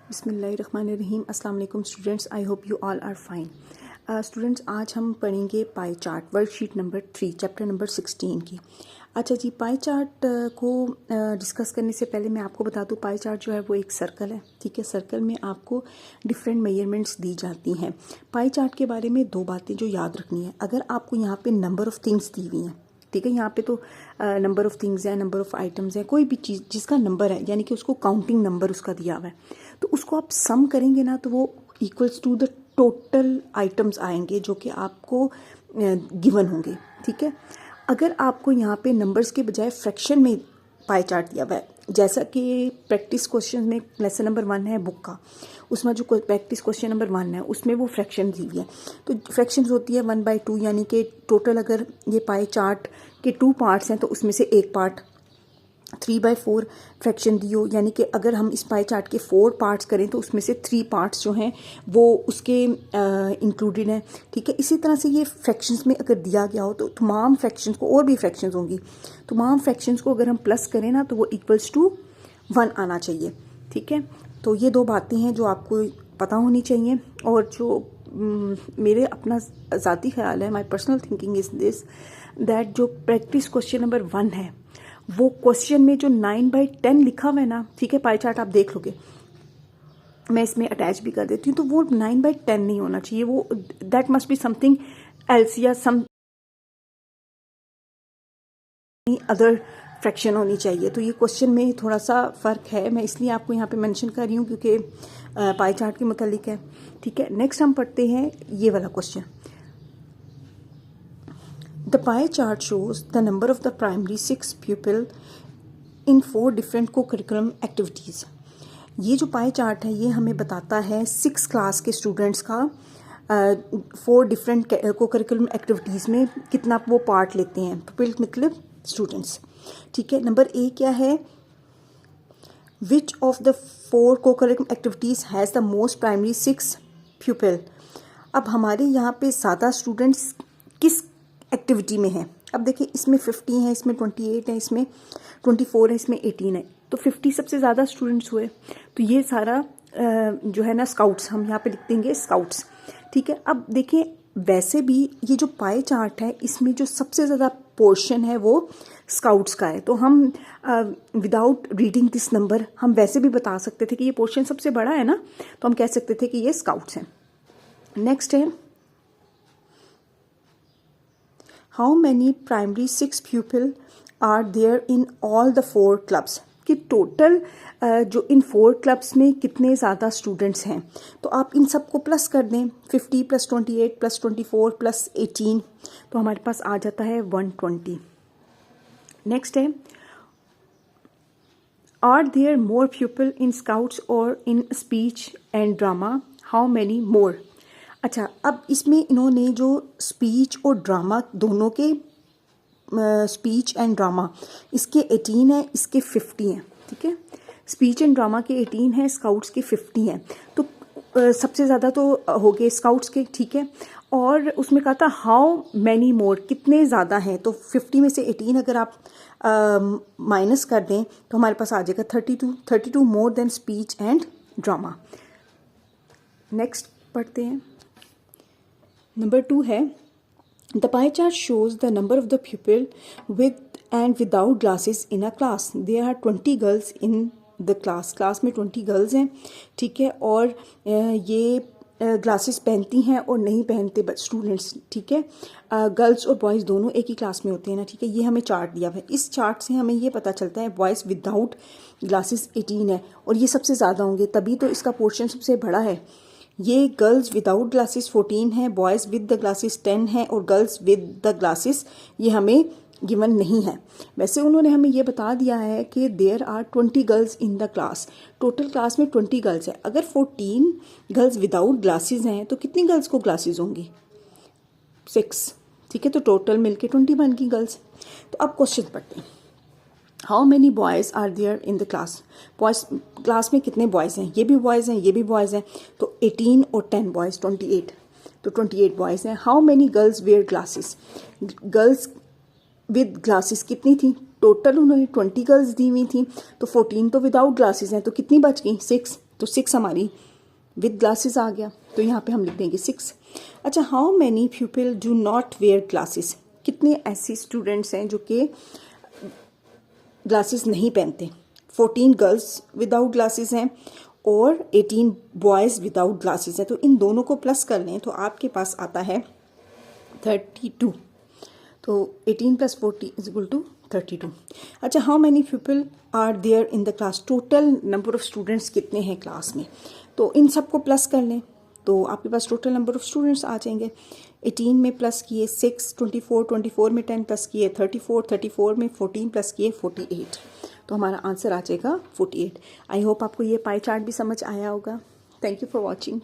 बिस्मिल्लाहिर्रहमानिर्रहीम। अस्सलाम वालेकुम students, I hope you all are fine. Students, आज हम पढ़ेंगे pie chart worksheet number 3 chapter number 16 की। अच्छा जी, पाई चार्ट को डिस्कस करने से पहले मैं आपको बता दूं, पाई चार्ट जो है वो एक सर्कल है। ठीक है, सर्कल में आपको डिफरेंट मेजरमेंट्स दी जाती हैं। पाई चार्ट के बारे में दो बातें जो याद रखनी है। अगर आपको यहाँ पे नंबर ऑफ़ थिंग्स दी हुई हैं, ठीक है, यहाँ पे तो नंबर ऑफ़ थिंग्स है, नंबर ऑफ़ आइटम्स है, कोई भी चीज़ जिसका नंबर है यानी कि उसको काउंटिंग नंबर उसका दिया हुआ है, तो उसको आप सम करेंगे ना तो वो equals to the total items आएंगे जो कि आपको गिवन होंगे। ठीक है, अगर आपको यहाँ पे नंबर्स के बजाय फ्रैक्शन में पाई चार्ट दिया हुआ है, जैसा कि प्रैक्टिस क्वेश्चन में लेसन नंबर 1 है बुक का, उसमें जो प्रैक्टिस क्वेश्चन नंबर 1 है उसमें वो फ्रैक्शन दी हुई है। तो फ्रैक्शंस होती है 1/2, यानी कि टोटल अगर ये पाई चार्ट के 2 पार्ट्स हैं तो उसमें से एक पार्ट 3/4 फ्रैक्शन दी हो, यानी कि अगर हम इस पाई चार्ट के 4 पार्ट्स करें तो उसमें से 3 पार्ट्स जो हैं वो उसके इंक्लूडेड हैं। ठीक है, इसी तरह से ये फ्रैक्शंस में अगर दिया गया हो तो तमाम फ्रैक्शंस को, और भी फ्रैक्शंस होंगी, तमाम फ्रैक्शंस को अगर हम प्लस करें ना तो वो इक्वल्स टू 1 आना चाहिए। ठीक है, तो ये दो बातें हैं जो आपको पता होनी चाहिए। और जो मेरे अपना ज़ाती ख्याल है, my personal thinking is this that जो प्रैक्टिस क्वेश्चन नंबर 1 है वो क्वेश्चन में जो 9/10 लिखा हुआ है ना, ठीक है, पाई चार्ट आप देख लोगे, मैं इसमें अटैच भी कर देती हूँ, तो वो 9/10 नहीं होना चाहिए, वो that must be something else या सम अदर फ्रैक्शन होनी चाहिए। तो ये क्वेश्चन में थोड़ा सा फ़र्क है, मैं इसलिए आपको यहाँ पे मेंशन कर रही हूँ क्योंकि पाई चार्ट के मुतालिक है। ठीक है, नेक्स्ट हम पढ़ते हैं ये वाला question. The pie chart shows the number of the primary 6 pupil in 4 different co-curriculum activities. ये जो पाई चार्ट है ये हमें बताता है 6 क्लास के स्टूडेंट्स का 4 डिफरेंट को-करिकुलम एक्टिविटीज़ में कितना वो पार्ट लेते हैं, pupil मतलब स्टूडेंट्स। ठीक है, नंबर ए क्या है, which of the 4 co-curriculum activities has the most primary 6 pupil। अब हमारे यहाँ पे ज़्यादा स्टूडेंट्स किस एक्टिविटी में है। अब देखिए, इसमें 50 है, इसमें 28 है, इसमें 24 है, इसमें 18 है, तो 50 सबसे ज़्यादा स्टूडेंट्स हुए। तो ये सारा जो है ना स्काउट्स, हम यहाँ पे लिख देंगे स्काउट्स। ठीक है, अब देखिए वैसे भी ये जो पाई चार्ट है इसमें जो सबसे ज़्यादा पोर्शन है वो स्काउट्स का है, तो हम विदाउट रीडिंग दिस नंबर हम वैसे भी बता सकते थे कि ये पोर्शन सबसे बड़ा है ना, तो हम कह सकते थे कि ये स्काउट्स हैं। नेक्स्ट है, how many primary 6 pupil are there in all the 4 clubs, कि टोटल जो इन 4 क्लब्स में कितने ज़्यादा स्टूडेंट्स हैं। तो आप इन सब को प्लस कर दें, 50 + 28 + 24 + 18, तो हमारे पास आ जाता है 120। नेक्स्ट है, are there more pupil in scouts और in speech and drama, how many more. अच्छा, अब इसमें इन्होंने जो स्पीच और ड्रामा दोनों के, स्पीच एंड ड्रामा इसके 18 है, इसके 50 हैं। ठीक है, स्पीच एंड ड्रामा के 18 है, स्काउट्स के 50 हैं, तो सबसे ज़्यादा तो हो गए स्काउट्स के। ठीक है, और उसमें कहा था हाउ मैनी मोर, कितने ज़्यादा हैं, तो 50 में से 18 अगर आप माइनस कर दें तो हमारे पास आ जाएगा 32 more than speech and drama. Next पढ़ते हैं, नंबर 2 है, the pie chart shows the number of the pupil with and without glasses in a class. There are 20 girls in the class में 20 गर्ल्स हैं। ठीक है, और ये ग्लासेस पहनती हैं और नहीं पहनते स्टूडेंट्स। ठीक है, गर्ल्स और बॉयज़ दोनों एक ही क्लास में होते हैं ना। ठीक है, ये हमें चार्ट दिया है, इस चार्ट से हमें ये पता चलता है बॉयज़ विदाउट ग्लासेस 18 है और ये सबसे ज़्यादा होंगे, तभी तो इसका पोर्शन सबसे बड़ा है। ये गर्ल्स विदाउट ग्लासेस 14 है, बॉयज़ विद द ग्लासेस 10 है, और गर्ल्स विद द ग्लासेस ये हमें गिवन नहीं है। वैसे उन्होंने हमें ये बता दिया है कि there are 20 girls in the class, total class में 20 गर्ल्स है। अगर 14 गर्ल्स विदाउट ग्लासेस हैं तो कितनी गर्ल्स को ग्लासेस होंगी, 6। ठीक है, तो टोटल मिलके 21 की गर्ल्स। तो अब क्वेश्चन पढ़ते हैं, how many boys are there in the class. Boys class में कितने बॉयज़ हैं, ये भी बॉयज़ हैं, ये भी बॉयज़ हैं, तो 18 और 10 बॉयज़ 28, तो 28 बॉयज़ हैं। How many girls where glasses, girls with glasses कितनी थी, टोटल उन्होंने 20 गर्ल्स दी हुई थी, तो 14 तो विदाउट ग्लासेस हैं, तो कितनी बच गई, 6। तो 6 हमारी विद ग्लासेस आ गया, तो यहाँ पे हम लिख देंगे 6। अच्छा, how many people do not where glasses, कितने ऐसे स्टूडेंट्स हैं जो कि ग्लासेस नहीं पहनते। 14 गर्ल्स विदाउट ग्लासेस हैं और 18 बॉयज़ विदाउट ग्लासेस हैं। तो इन दोनों को प्लस कर लें तो आपके पास आता है 32। तो 18 + 40 = 32। अच्छा, how many people are there in the class, total number of students कितने हैं क्लास में। तो इन सब को प्लस कर लें तो आपके पास टोटल नंबर ऑफ़ स्टूडेंट्स आ जाएंगे। 18 में प्लस किए 6, 24 में 10 प्लस किए 34 में 14 प्लस किए 48। तो हमारा आंसर आ जाएगा 48। आई होप आपको ये पाई चार्ट भी समझ आया होगा। Thank you for watching.